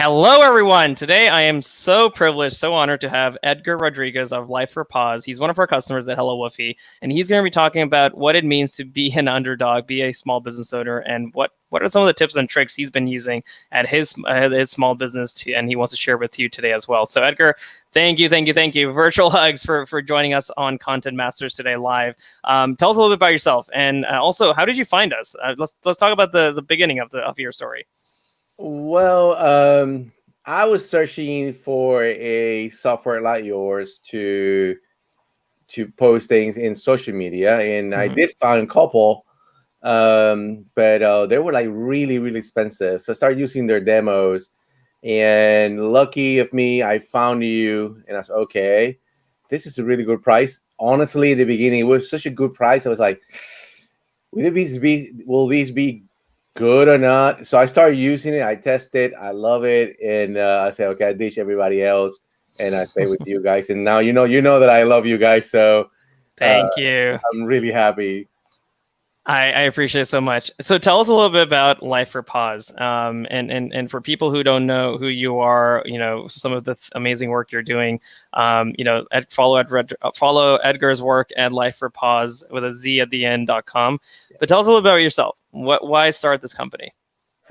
Hello, everyone. Today, I am so privileged, so honored to have Edgar Rodriguez of Life for Pawz. He's one of our customers at Hello Woofy, and he's going to be talking about what it means to be an underdog, be a small business owner, and what are some of the tips and tricks he's been using at his small business, and he wants to share with you today as well. So, Edgar, thank you. Virtual hugs for joining us on Content Masters today live. Tell us a little bit about yourself, and also, how did you find us? Let's talk about the beginning of your story. Well, I was searching for a software like yours to post things in social media, and I did find a couple, but they were like really expensive. So I started using their demos, and lucky of me, I found you, and I was okay. This is a really good price. Honestly, at the beginning, it was such a good price. I was like, will these be good or not? So I started using it. I tested. I love it, and I said, okay, I ditch everybody else, and I stay with you guys. And now you know that I love you guys. So thank you. I'm really happy. I appreciate it so much. So tell us a little bit about Life for Pawz, and for people who don't know who you are, some of the amazing work you're doing. Follow Edgar's work at Life for Pawz with a Z at the end.com. But tell us a little bit about yourself. Why start this company?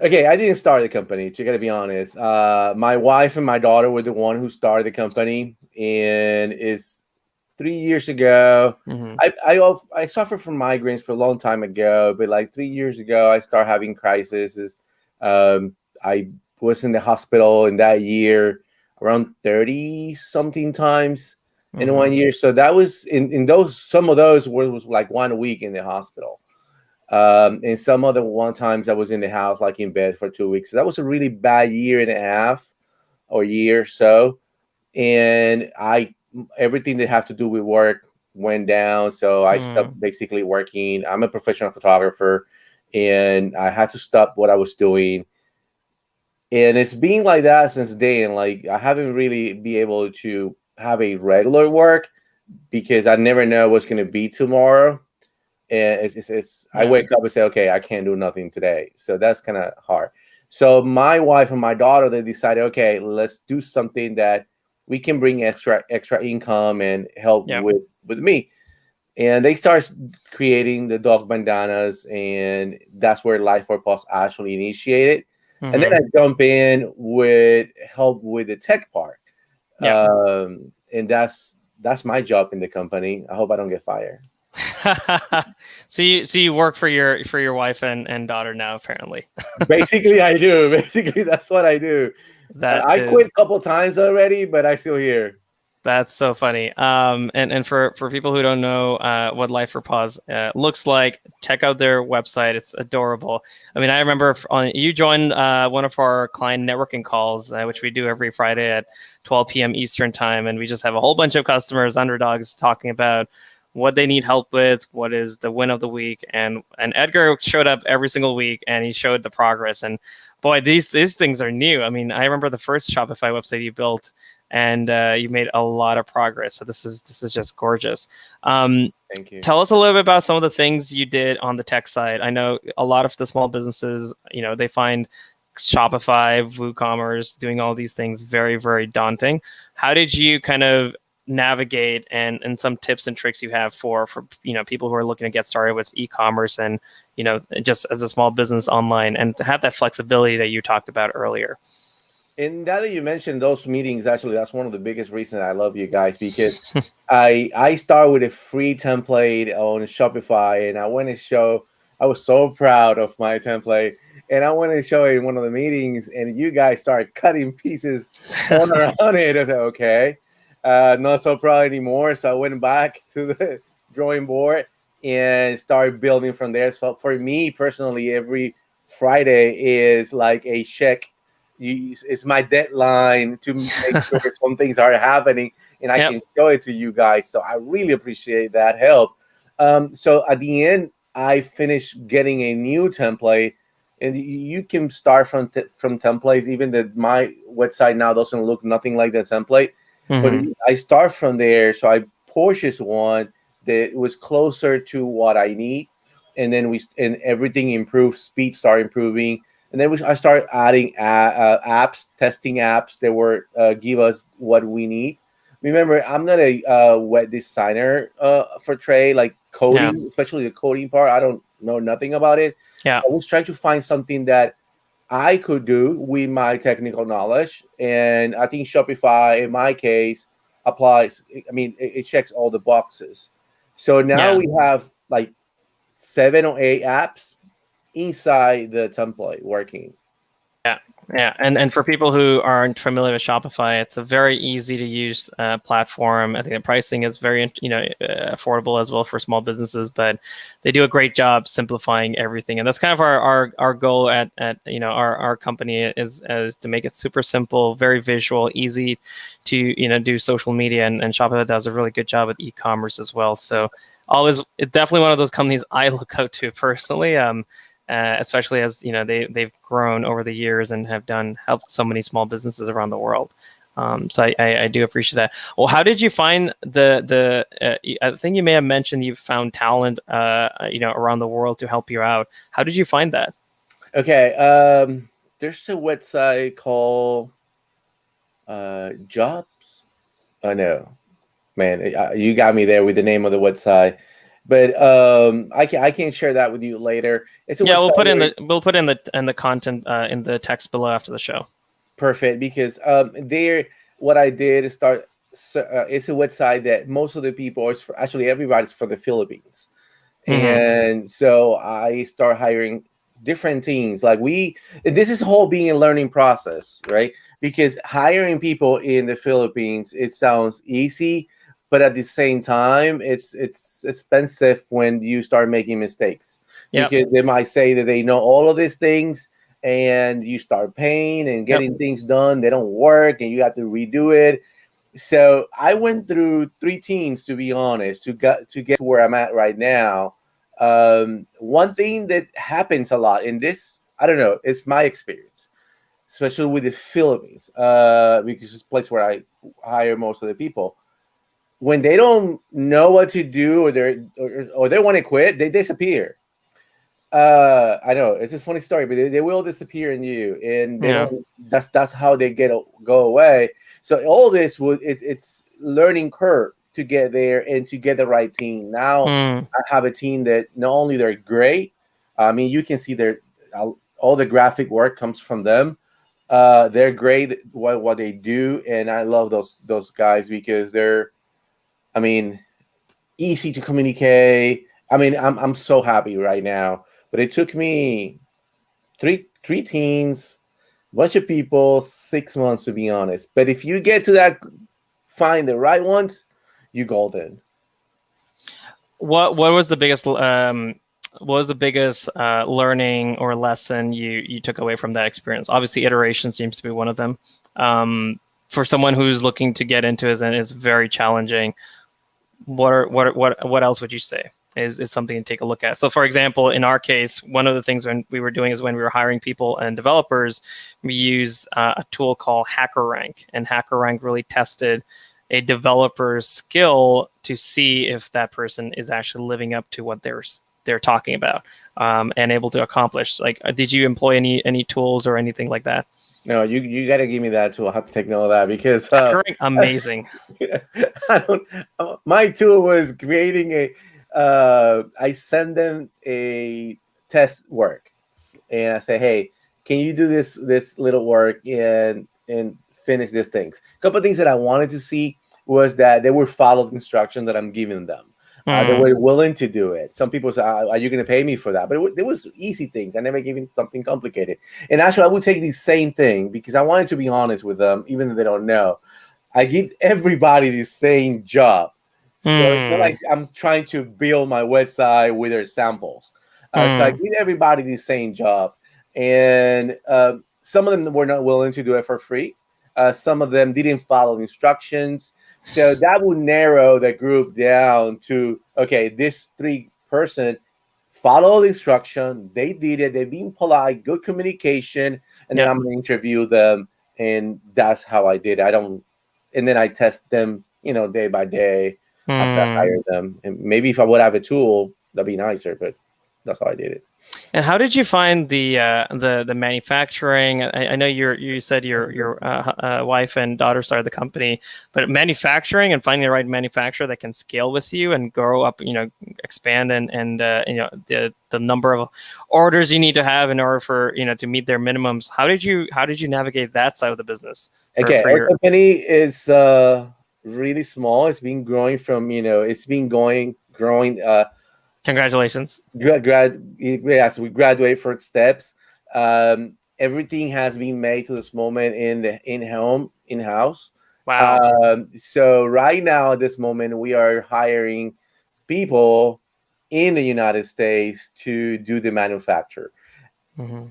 Okay, I didn't start the company. You got to be honest. My wife and my daughter were the one who started the company, and it's 3 years ago. I suffered from migraines for a long time ago, but like 3 years ago, I started having crises. I was in the hospital in that year around 30 something times in 1 year. So that was in those, some of those was like 1 week in the hospital. And some other times I was in the house, like in bed for 2 weeks. So that was a really bad year and a half or year or so. And everything that have to do with work went down. So I stopped basically working. I'm a professional photographer, and I had to stop what I was doing. And it's been like that since then. Like I haven't really been able to have a regular work because I never know what's going to be tomorrow. And I wake up and say, okay, I can't do nothing today. So that's kind of hard. So my wife and my daughter, they decided, okay, let's do something that we can bring extra income and help with me. And they start creating the dog bandanas, and that's where Life for Pawz actually initiated. And then I jump in with help with the tech part. And that's my job in the company. I hope I don't get fired. So you work for your wife and daughter now, apparently. Basically, I do. Basically, that's what I do. I quit a couple times already, but I'm still here. That's so funny. And for people who don't know what Life for Pawz looks like, check out their website. It's adorable. I mean, I remember you joined one of our client networking calls, which we do every Friday at 12 p.m. Eastern time, and we just have a whole bunch of customers, underdogs, talking about what they need help with, what is the win of the week, and Edgar showed up every single week, and he showed the progress. And boy, these things are new. I mean, I remember the first Shopify website you built, and you made a lot of progress. So this is just gorgeous. Thank you. Tell us a little bit about some of the things you did on the tech side. I know a lot of the small businesses, they find Shopify, WooCommerce, doing all these things very, very daunting. How did you kind of navigate and some tips and tricks you have for people who are looking to get started with e-commerce and just as a small business online, and to have that flexibility that you talked about earlier? And now that you mentioned those meetings, actually, that's one of the biggest reasons I love you guys, because I start with a free template on Shopify, and I was so proud of my template, and I went and show it in one of the meetings, and you guys started cutting pieces on around it. I said, okay. Not so proud anymore. So I went back to the drawing board and started building from there. So for me personally, every Friday is like a check. It's my deadline to make sure some things are happening, and I can show it to you guys. So I really appreciate that help. So at the end, I finished getting a new template, and you can start from templates. Even that my website now doesn't look nothing like that template. But I start from there, so I purchased one that was closer to what I need, and then everything improved. Speed started improving, and and then I started adding apps, testing apps that were give us what we need. Remember, I'm not a web designer for trade, like coding, especially the coding part. I don't know nothing about it. Yeah. So I was trying to find something that I could do with my technical knowledge, and I think Shopify, in my case, applies. I mean, it checks all the boxes. So now we have like 7 or 8 apps inside the template working. Yeah, and for people who aren't familiar with Shopify, it's a very easy to use platform. I think the pricing is very affordable as well for small businesses, but they do a great job simplifying everything, and that's kind of our goal at our company is to make it super simple, very visual, easy to do social media, and Shopify does a really good job with e-commerce as well. So it's definitely one of those companies I look out to personally. Especially as they've grown over the years and have helped so many small businesses around the world. So I do appreciate that. Well, how did you find I think you may have mentioned you found talent around the world to help you out. How did you find that? Okay, there's a website called Jobs. I know, man, you got me there with the name of the website. But I can share that with you later. It's we'll put in the content in the text below after the show. Perfect, because what I did is start. It's a website that most of the people actually everybody's for the Philippines, and so I start hiring different teams. Like this is whole being a learning process, right? Because hiring people in the Philippines, it sounds easy, but at the same time, it's expensive when you start making mistakes. Because they might say that they know all of these things, and you start paying and getting things done. They don't work, and you have to redo it. So I went through 3 teams, to be honest, to get to where I'm at right now. One thing that happens a lot in this, I don't know, it's my experience, especially with the Philippines, because it's a place where I hire most of the people. When they don't know what to do, or they want to quit, they disappear. I know it's a funny story, but they will disappear in you, and they don't. That's how they go away. So all this it's learning curve to get there and to get the right team. Now I have a team that not only they're great. I mean, you can see all the graphic work comes from them. They're great at what they do, and I love those guys because they're, I mean, easy to communicate. I mean, I'm so happy right now. But it took me three teams, bunch of people, 6 months, to be honest. But if you get to that, find the right ones, you golden. What was the biggest learning or lesson you took away from that experience? Obviously, iteration seems to be one of them. For someone who's looking to get into it and is very challenging, what else would you say is something to take a look at? So, for example, in our case, one of the things when we were hiring people and developers, we used a tool called Hackerrank, and Hackerrank really tested a developer's skill to see if that person is actually living up to what they're talking about and able to accomplish. Like, did you employ any tools or anything like that? No, you got to give me that tool. I have to take note of that because amazing. My tool was creating I send them a test work, and I say, hey, can you do this little work and finish these things? A couple of things that I wanted to see was that they would follow the instructions that I'm giving them. They were willing to do it. Some people say, are you going to pay me for that? But it was easy things. I never gave them something complicated. And actually, I would take the same thing because I wanted to be honest with them, even though they don't know. I give everybody the same job. So it's not like I'm trying to build my website with their samples. So I give everybody the same job. And some of them were not willing to do it for free. Some of them didn't follow the instructions. So that would narrow the group down to, okay, this 3-person follow the instruction. They did it. They're being polite, good communication. And then I'm going to interview them. And that's how I did it. And then I test them, day by day after I hire them. And maybe if I would have a tool, that'd be nicer, but that's how I did it. And how did you find the manufacturing? I know you said your wife and daughter started the company, but manufacturing and finding the right manufacturer that can scale with you and grow up, expand and the number of orders you need to have in order for to meet their minimums. How did you navigate that side of the business? Okay, our company is really small. It's been growing from growing. Congratulations. Yes, we graduate for steps. Everything has been made to this moment in the in-house. Wow. So right now at this moment we are hiring people in the United States to do the manufacture. Mm-hmm.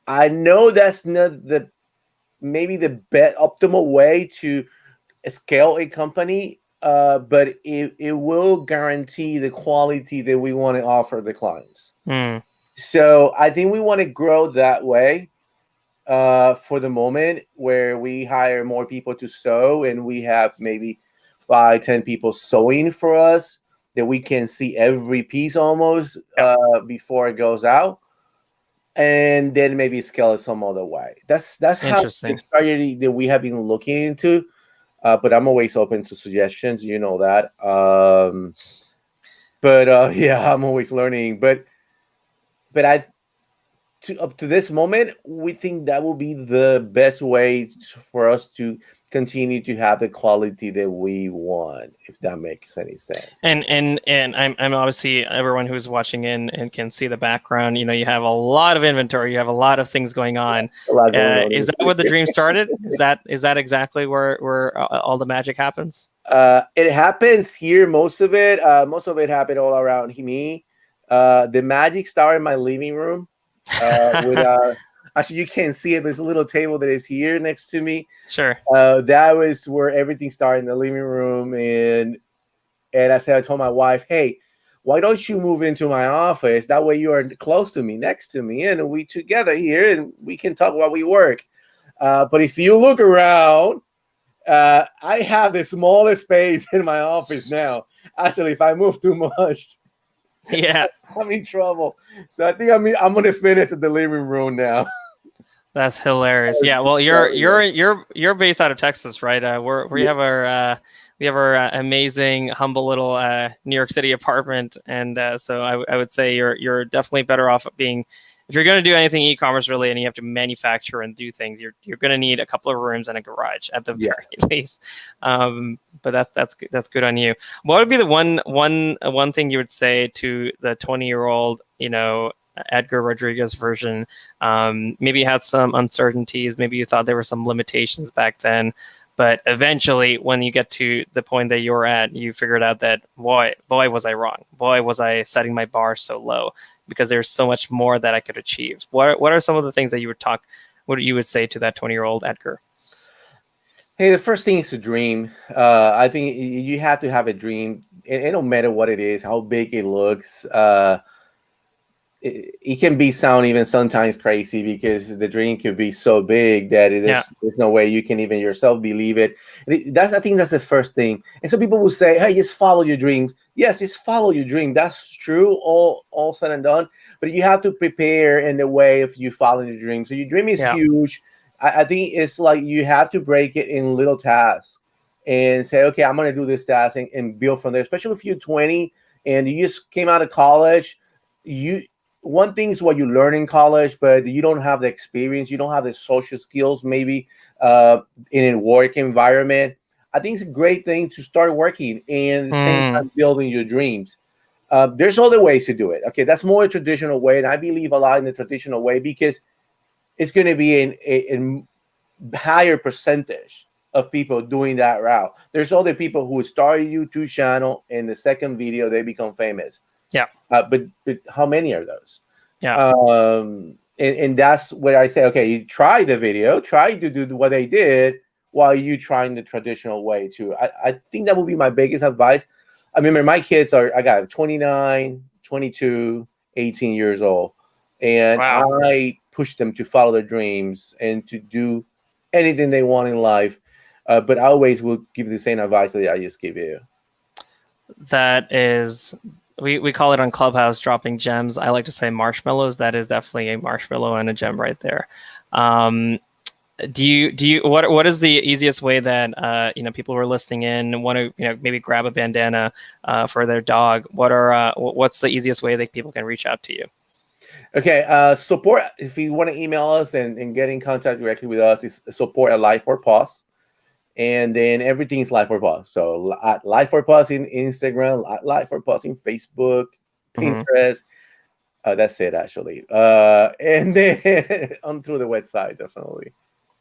I know that's not maybe the optimal way to scale a company, but it will guarantee the quality that we want to offer the clients. Mm. So I think we want to grow that way for the moment, where we hire more people to sew, and we have maybe 5-10 people sewing for us, that we can see every piece almost before it goes out, and then maybe scale it some other way. That's how the strategy that we have been looking into. But I'm always open to suggestions, you know that. Yeah, I'm always learning. But up to this moment, we think that will be the best way for us to continue to have the quality that we want, if that makes any sense. And I'm obviously, everyone who's watching in and can see the background, you have a lot of inventory, you have a lot of things going on. Is that where the dream started? Is that exactly where all the magic happens? It happens here. Most of it happened all around me. The magic started in my living room. Actually, you can't see it, but it's a little table that is here next to me. Sure. That was where everything started, in the living room. And I told my wife, hey, why don't you move into my office? That way you are close to me, next to me, and we together here, and we can talk while we work. But if you look around, I have the smallest space in my office now. Actually, if I move too much, yeah, I'm in trouble. So I think I'm going to finish at the living room now. That's hilarious. Yeah, well, you're based out of Texas, right? We have our amazing, humble little New York City apartment, and so I would say you're definitely better off being, if you're going to do anything e-commerce really, and you have to manufacture and do things, you're going to need a couple of rooms and a garage at the very least. But that's good on you. What would be the one thing you would say to the 20-year-old, Edgar Rodriguez version? Maybe you had some uncertainties, maybe you thought there were some limitations back then, but eventually when you get to the point that you're at, you figured out that boy was I wrong, boy was I setting my bar so low, because there's so much more that I could achieve. What are some of the things that you would say to that 20-year-old Edgar? Hey, the first thing is to dream. I think you have to have a dream. It don't matter what it is, how big it looks. It can sound even sometimes crazy, because the dream could be so big that there's no way you can even yourself believe it. I think that's the first thing. And so people will say, hey, just follow your dreams. Yes, just follow your dream. That's true, all said and done. But you have to prepare in the way of you following your dream. So your dream is huge. I think it's like you have to break it in little tasks and say, okay, I'm going to do this task and build from there. Especially if you're 20 and you just came out of college, one thing is what you learn in college, but you don't have the experience, you don't have the social skills, maybe in a work environment. I think it's a great thing to start working and at the same time building your dreams. There's other ways to do it. Okay, that's more a traditional way, and I believe a lot in the traditional way, because it's going to be a higher percentage of people doing that route. There's other people who start a YouTube channel, and the second video they become famous. Yeah. But how many are those? Yeah. And that's where I say, okay, you try the video, try to do what they did while you trying the traditional way too. I think that would be my biggest advice. I remember my kids I got 29, 22, 18 years old. And I push them to follow their dreams and to do anything they want in life. But I always will give the same advice that I just give you. that is, we call it on Clubhouse dropping gems. I like to say marshmallows. That is definitely a marshmallow and a gem right there. What is the easiest way that people who are listening in want to maybe grab a bandana for their dog? What's the easiest way that people can reach out to you? Okay, support, if you want to email us and get in contact directly with us, is support at Life for Pawz. And then everything's Life for Pawz. So at Life for Pawz in Instagram, Life for Pawz in Facebook, Pinterest. That's it, actually. And then on through the website, definitely.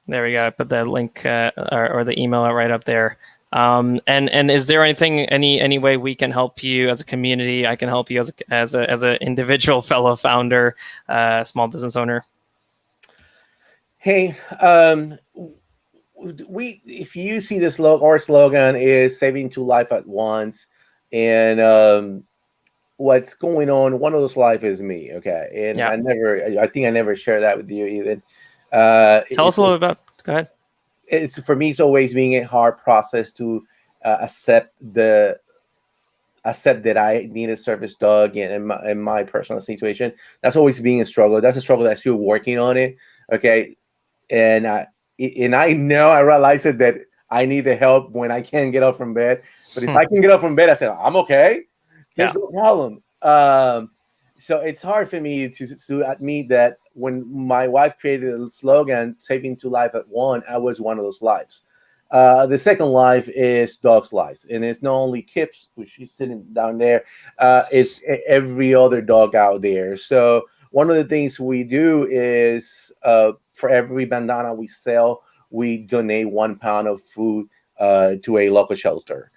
There we go. I put the link or the email right up there. And is there any way we can help you as a community? I can help you as an individual fellow founder, small business owner. Hey, if you see this our slogan is saving 2 lives at once, and what's going on, one of those lives is me. Okay, and I think I never shared that with you even. Tell us a little bit about. Go ahead. It's for me. It's always being a hard process to accept that I need a service dog, and in my personal situation, that's always being a struggle. That's a struggle that I'm still working on it. Okay, and I realize it that I need the help when I can't get up from bed. But if I can get up from bed, I say I'm okay. There's no problem. So it's hard for me to admit that when my wife created a slogan, saving 2 lives at once, I was one of those lives. The second life is dog's lives. And it's not only Kip's, which she's sitting down there, it's every other dog out there. So one of the things we do is for every bandana we sell, we donate 1 pound of food to a local shelter.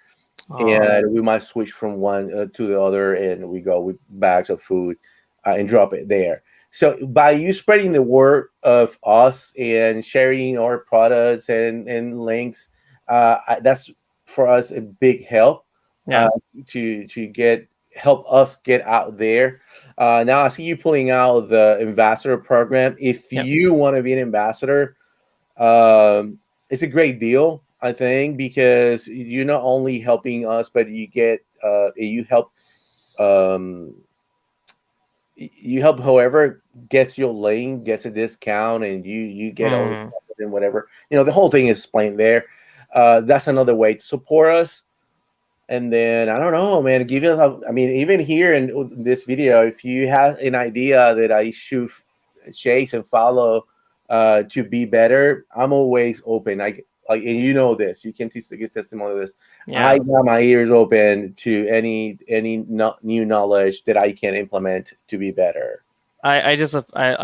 And we might switch from one to the other, and we go with bags of food and drop it there. So by you spreading the word of us and sharing our products and links, that's for us a big help to help us get out there. Now I see you pulling out the ambassador program. If you want to be an ambassador, it's a great deal, I think, because you're not only helping us, but you help whoever gets your lane gets a discount, and you get all and whatever. The whole thing is explained there. That's another way to support us. And then I don't know, man. Even here in this video, if you have an idea that I should chase and follow to be better, I'm always open. And you know this. You can give testimony of this. I got my ears open to any new knowledge that I can implement to be better. I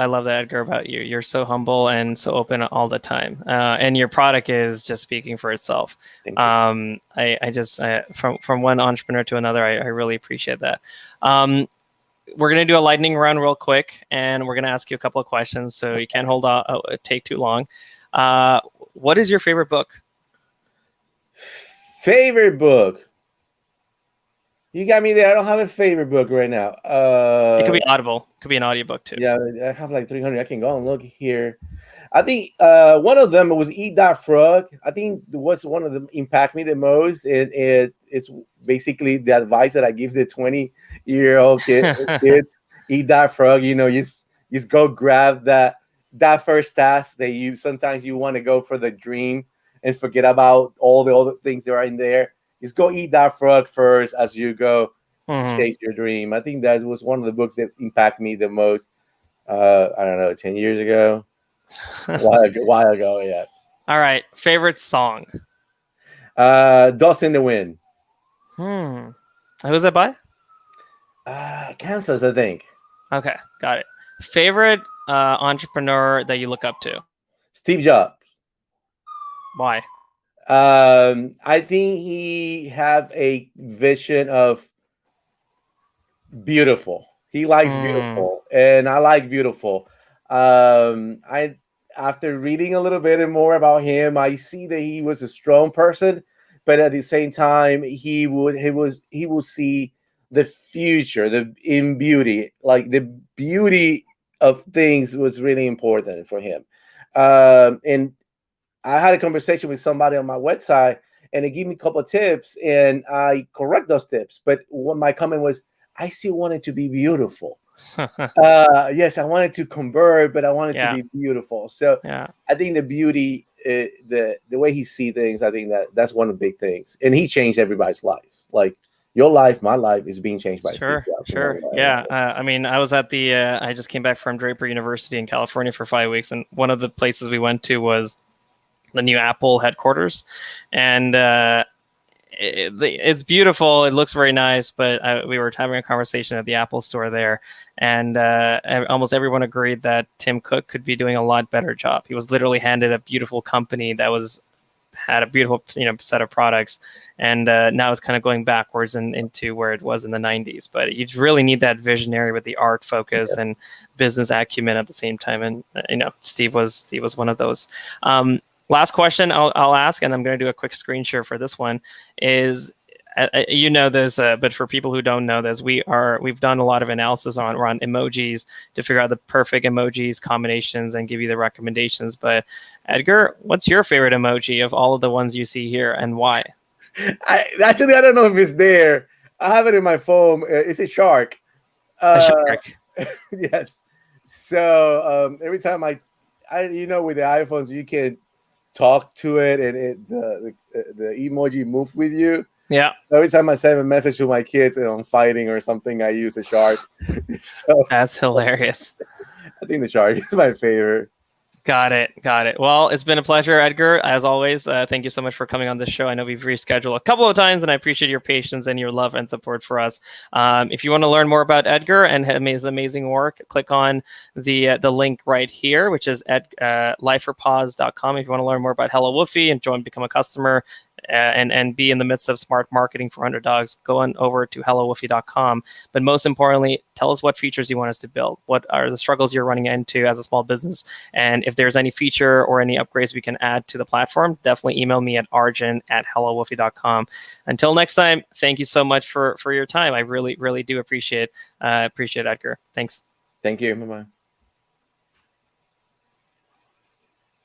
love that, Edgar, about you. You're so humble and so open all the time, and your product is just speaking for itself. From one entrepreneur to another, I really appreciate that. We're gonna do a lightning round real quick, and we're gonna ask you a couple of questions, so you can't hold on, take too long. What is your favorite book? Favorite book? You got me there. I don't have a favorite book right now. It could be Audible. It could be an audiobook too. Yeah, I have like 300. I can go and look here. I think one of them was Eat That Frog. I think was one of them impact me the most. And it's basically the advice that I give the 20-year-old kids. Eat that frog. Just go grab that first task that sometimes you want to go for the dream and forget about all the other things that are in there. Just go eat that frog first as you go chase your dream. I think that was one of the books that impacted me the most. I don't know, 10 years ago. A while ago, yes. All right. Favorite song? Dust in the Wind. Who's that by? Kansas, I think. Okay, got it. Favorite entrepreneur that you look up to? Steve Jobs. Why? I think he have a vision of beautiful. He likes beautiful, and I like beautiful. After reading a little bit more about him, I see that he was a strong person, but at the same time, he will see the future, in beauty, like the beauty of things was really important for him. And I had a conversation with somebody on my website, and they give me a couple of tips, and I correct those tips. But what my comment was, I still want it to be beautiful. Yes, I wanted to convert, but I wanted to be beautiful. So I think the beauty, the way he see things, I think that's one of the big things. And he changed everybody's lives. Like your life, my life is being changed by Steve Jobs. Sure. Yeah. I mean, I was at the, I just came back from Draper University in California for 5 weeks. And one of the places we went to was the new Apple headquarters. And it's beautiful. It looks very nice, but we were having a conversation at the Apple store there, and almost everyone agreed that Tim Cook could be doing a lot better job. He was literally handed a beautiful company that had a beautiful set of products, and now it's kind of going backwards into where it was in the 90s. But you really need that visionary with the art focus and business acumen at the same time. And Steve was one of those. Last question I'll ask, and I'm going to do a quick screen share for this one, is this, but for people who don't know this, we've done a lot of analysis on emojis to figure out the perfect emojis combinations and give you the recommendations. But Edgar, what's your favorite emoji of all of the ones you see here, and why? I don't know if it's there. I have it in my phone. It's a shark. A shark. Yes. So every time I with the iPhones, you can talk to it, and the emoji move with you. Yeah. Every time I send a message to my kids and I'm fighting or something, I use a shark. So that's hilarious. I think the shark is my favorite. Got it. Well, it's been a pleasure, Edgar, as always. Thank you so much for coming on this show. I know we've rescheduled a couple of times, and I appreciate your patience and your love and support for us. If you want to learn more about Edgar and his amazing work, click on the link right here, which is at lifeforpawz.com. If you want to learn more about Hello Woofy and become a customer, and be in the midst of smart marketing for underdogs, go on over to hellowoofy.com. But most importantly, tell us what features you want us to build. What are the struggles you're running into as a small business? And if there's any feature or any upgrades we can add to the platform, definitely email me at arjun@hellowoofy.com. Until next time, thank you so much for your time. I really, really do appreciate Edgar. Thanks. Thank you. Bye-bye.